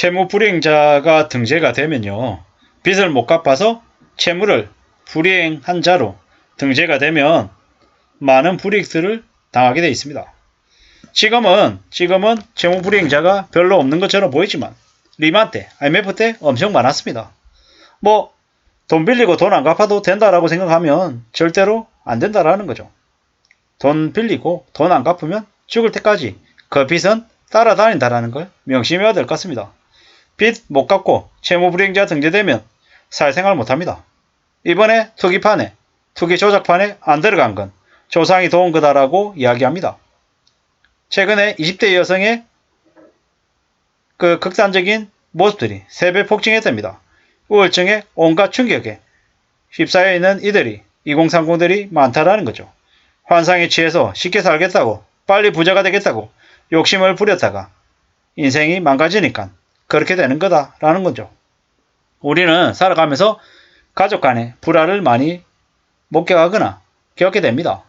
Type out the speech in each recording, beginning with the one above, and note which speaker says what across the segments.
Speaker 1: 채무 불이행자가 등재가 되면요. 빚을 못 갚아서 채무를 불이행한 자로 등재가 되면 많은 불이익들을 당하게 되어 있습니다. 지금은 채무 불이행자가 별로 없는 것처럼 보이지만 리만 때, IMF 때 엄청 많았습니다. 돈 빌리고 돈 안 갚아도 된다라고 생각하면 절대로 안 된다라는 거죠. 돈 빌리고 돈 안 갚으면 죽을 때까지 그 빚은 따라다닌다라는 걸 명심해야 될 것 같습니다. 빚 못 갚고 채무불이행자 등재되면 사회생활 못합니다. 이번에 투기 조작판에 안 들어간 건 조상이 도운 거다라고 이야기합니다. 최근에 20대 여성의 그 극단적인 모습들이 3배 폭증했답니다. 우울증에 온갖 충격에 휩싸여 있는 이들이 2030들이 많다라는 거죠. 환상에 취해서 쉽게 살겠다고 빨리 부자가 되겠다고 욕심을 부렸다가 인생이 망가지니까 그렇게 되는 거다라는 거죠. 우리는 살아가면서 가족 간의 불화를 많이 목격하거나 겪게 됩니다.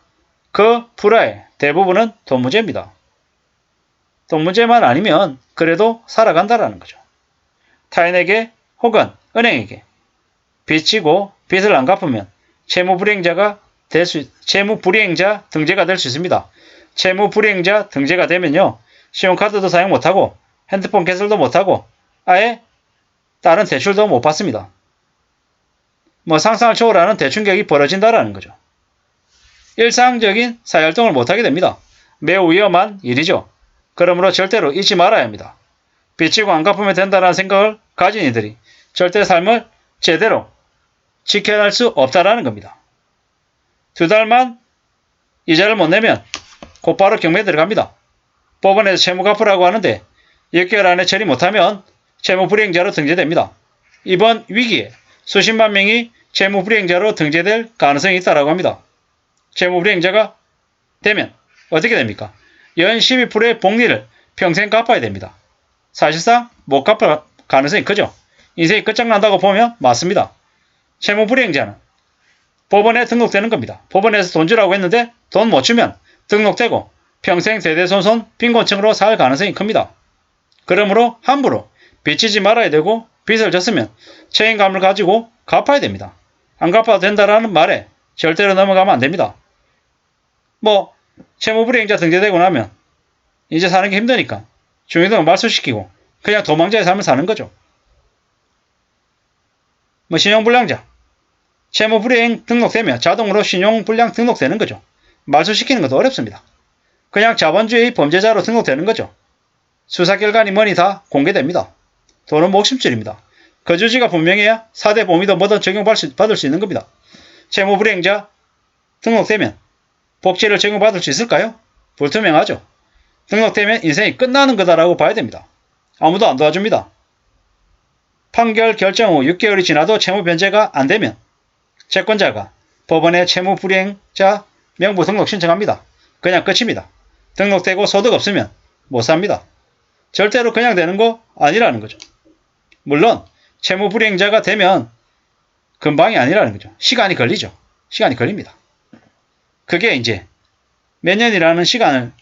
Speaker 1: 그 불화의 대부분은 돈 문제입니다. 돈 문제만 아니면 그래도 살아간다라는 거죠. 타인에게 혹은 은행에게 빚지고 빚을 안 갚으면 채무불이행자 등재가 될 수 있습니다. 채무불이행자 등재가 되면요. 신용카드도 사용 못하고 핸드폰 개설도 못하고 아예 다른 대출도 못 받습니다. 상상을 초월하는 대충격이 벌어진다라는 거죠. 일상적인 사회활동을 못하게 됩니다. 매우 위험한 일이죠. 그러므로 절대로 잊지 말아야 합니다. 빚지고 안 갚으면 된다는 생각을 가진 이들이 절대 삶을 제대로 지켜낼 수 없다라는 겁니다. 2달만 이자를 못 내면 곧바로 경매에 들어갑니다. 법원에서 채무 갚으라고 하는데 6개월 안에 처리 못하면 채무불이행자로 등재됩니다. 이번 위기에 수십만 명이 채무불이행자로 등재될 가능성이 있다고 합니다. 채무불이행자가 되면 어떻게 됩니까? 연 12%의 복리를 평생 갚아야 됩니다. 사실상 못 갚을 가능성이 크죠. 인생이 끝장난다고 보면 맞습니다. 채무불이행자는 법원에 등록되는 겁니다. 법원에서 돈 주라고 했는데 돈 못 주면 등록되고 평생 대대손손 빈곤층으로 살 가능성이 큽니다. 그러므로 함부로 빚지지 말아야 되고 빚을 졌으면 책임감을 가지고 갚아야 됩니다. 안 갚아도 된다라는 말에 절대로 넘어가면 안 됩니다. 채무불이행자 등재되고 나면 이제 사는 게 힘드니까 중위등을 말소시키고 그냥 도망자의 삶을 사는 거죠. 신용불량자. 채무불이행 등록되면 자동으로 신용불량 등록되는 거죠. 말소시키는 것도 어렵습니다. 그냥 자본주의 범죄자로 등록되는 거죠. 수사결과니 뭐니 다 공개됩니다. 돈은 목숨줄입니다. 거주지가 분명해야 4대 보미도 뭐든 적용받을 수 있는 겁니다. 채무불이행자 등록되면 복지를 적용받을 수 있을까요? 불투명하죠. 등록되면 인생이 끝나는 거다라고 봐야 됩니다. 아무도 안 도와줍니다. 판결 결정 후 6개월이 지나도 채무 변제가 안 되면 채권자가 법원에 채무불이행자 명부 등록 신청합니다. 그냥 끝입니다. 등록되고 소득 없으면 못 삽니다. 절대로 그냥 되는 거 아니라는 거죠. 물론 채무불이행자가 되면 금방이 아니라는 거죠. 시간이 걸리죠. 시간이 걸립니다. 그게 이제 몇 년이라는 시간을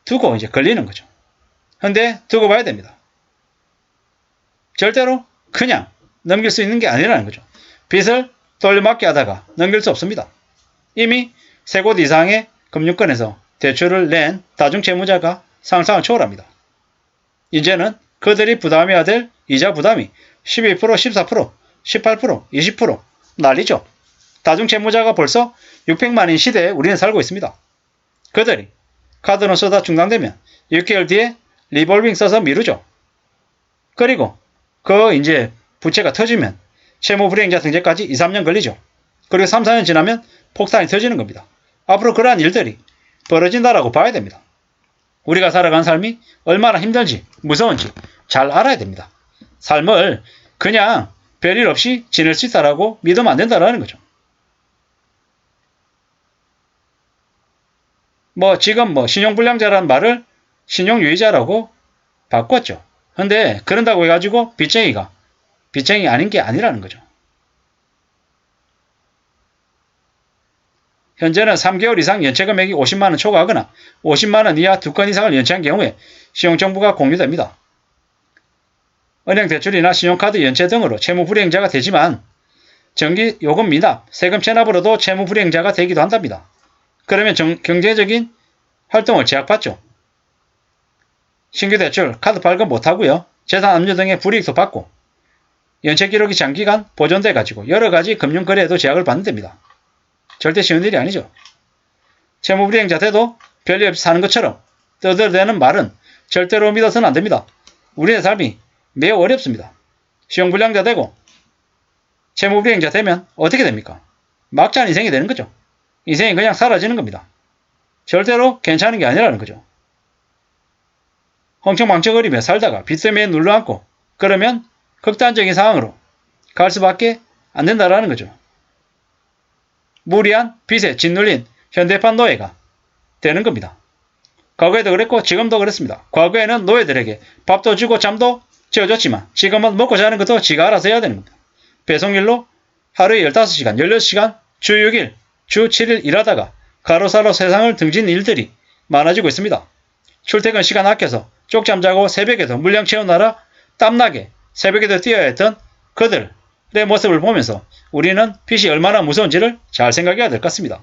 Speaker 1: 두고 이제 걸리는 거죠. 근데 두고 봐야 됩니다. 절대로 그냥 넘길 수 있는 게 아니라는 거죠. 빚을 돌려막기 하다가 넘길 수 없습니다. 이미 3곳 이상의 금융권에서 대출을 낸 다중채무자가 상상을 초월합니다. 이제는 그들이 부담해야 될 이자 부담이 12%, 14%, 18%, 20% 난리죠. 다중채무자가 벌써 600만인 시대에 우리는 살고 있습니다. 그들이 카드론 쓰다 중단되면 6개월 뒤에 리볼빙 써서 미루죠. 그리고 이제 부채가 터지면 채무불이행자 등재까지 2, 3년 걸리죠. 그리고 3, 4년 지나면 폭탄이 터지는 겁니다. 앞으로 그러한 일들이 벌어진다라고 봐야 됩니다. 우리가 살아가는 삶이 얼마나 힘든지 무서운지 잘 알아야 됩니다. 삶을 그냥 별일 없이 지낼 수 있다라고 믿으면 안 된다라는 거죠. 지금 신용불량자라는 말을 신용유의자라고 바꿨죠. 근데 그런다고 해가지고 빚쟁이 아닌 게 아니라는 거죠. 현재는 3개월 이상 연체 금액이 50만원 초과하거나 50만원 이하 2건 이상을 연체한 경우에 신용정보가 공유됩니다. 은행 대출이나 신용카드 연체 등으로 채무불이행자가 되지만 전기 요금 미납, 세금 체납으로도 채무불이행자가 되기도 한답니다. 그러면 경제적인 활동을 제약받죠. 신규 대출, 카드 발급 못하고요. 재산 압류 등의 불이익도 받고 연체 기록이 장기간 보존돼 가지고 여러가지 금융거래에도 제약을 받는 됩니다. 절대 쉬운 일이 아니죠. 채무불이행자 돼도 별일 없이 사는 것처럼 떠들어대는 말은 절대로 믿어서는 안됩니다. 우리의 삶이 매우 어렵습니다. 신용불량자 되고 채무불이행자 되면 어떻게 됩니까? 막장 인생이 되는 거죠. 인생이 그냥 사라지는 겁니다. 절대로 괜찮은 게 아니라는 거죠. 헝청망청거리며 살다가 빚 때문에 눌러앉고 그러면 극단적인 상황으로 갈 수밖에 안 된다라는 거죠. 무리한 빚에 짓눌린 현대판 노예가 되는 겁니다. 과거에도 그랬고 지금도 그렇습니다. 과거에는 노예들에게 밥도 주고 잠도 재워줬지만 지금은 먹고 자는 것도 지가 알아서 해야 되는 겁니다. 배송일로 하루에 15시간, 16시간, 주 6일, 주 7일 일하다가 가로사로 세상을 등진 일들이 많아지고 있습니다. 출퇴근 시간 아껴서 쪽잠 자고 새벽에도 물량 채우느라 땀나게 새벽에도 뛰어야 했던 그들의 모습을 보면서 우리는 빚이 얼마나 무서운지를 잘 생각해야 될 것 같습니다.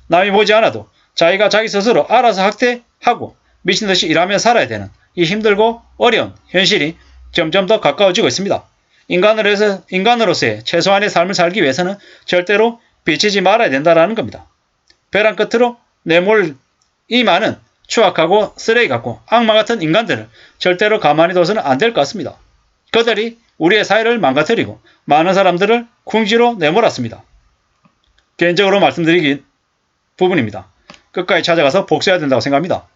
Speaker 1: 남이 보지 않아도 자기가 자기 스스로 알아서 학대하고 미친듯이 일하며 살아야 되는 이 힘들고 어려운 현실이 점점 더 가까워지고 있습니다. 인간으로서의 최소한의 삶을 살기 위해서는 절대로 빚지지 말아야 된다는 겁니다. 벼랑 끝으로 내몰 이 많은 추악하고 쓰레기 같고 악마 같은 인간들을 절대로 가만히 둬서는 안 될 것 같습니다. 그들이 우리의 사회를 망가뜨리고 많은 사람들을 궁지로 내몰았습니다. 개인적으로 말씀드리긴 부분입니다. 끝까지 찾아가서 복수해야 된다고 생각합니다.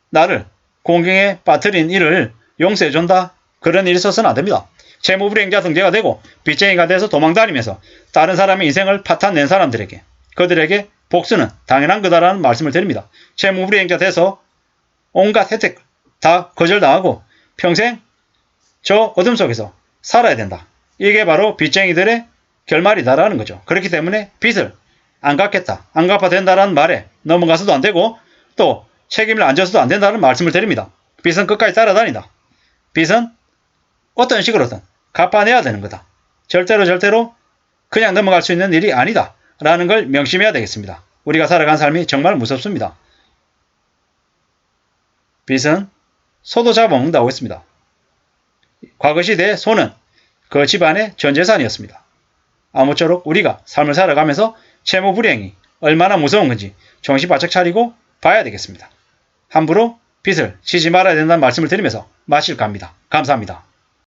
Speaker 1: 나를 공경에 빠뜨린 이를 용서해준다. 그런 일이 있어서는 안 됩니다. 채무불이행자 등재가 되고 빚쟁이가 돼서 도망다니면서 다른 사람의 인생을 파탄낸 사람들에게 그들에게 복수는 당연한 거다라는 말씀을 드립니다. 채무불이행자 돼서 온갖 혜택 다 거절당하고 평생 저 어둠 속에서 살아야 된다. 이게 바로 빚쟁이들의 결말이다라는 거죠. 그렇기 때문에 빚을 안 갚겠다, 안 갚아 된다라는 말에 넘어가서도 안 되고 또 책임을 안 져서도 안 된다는 말씀을 드립니다. 빚은 끝까지 따라다닌다. 빚은 어떤 식으로든 갚아내야 되는 거다. 절대로 그냥 넘어갈 수 있는 일이 아니다. 라는 걸 명심해야 되겠습니다. 우리가 살아간 삶이 정말 무섭습니다. 빚은 소도 잡아먹는다고 했습니다. 과거 시대의 소는 그 집안의 전 재산이었습니다. 아무쪼록 우리가 삶을 살아가면서 채무불이행이 얼마나 무서운 건지 정신 바짝 차리고 봐야 되겠습니다. 함부로 빚을 지지 말아야 된다는 말씀을 드리면서 마실까 합니다. 감사합니다.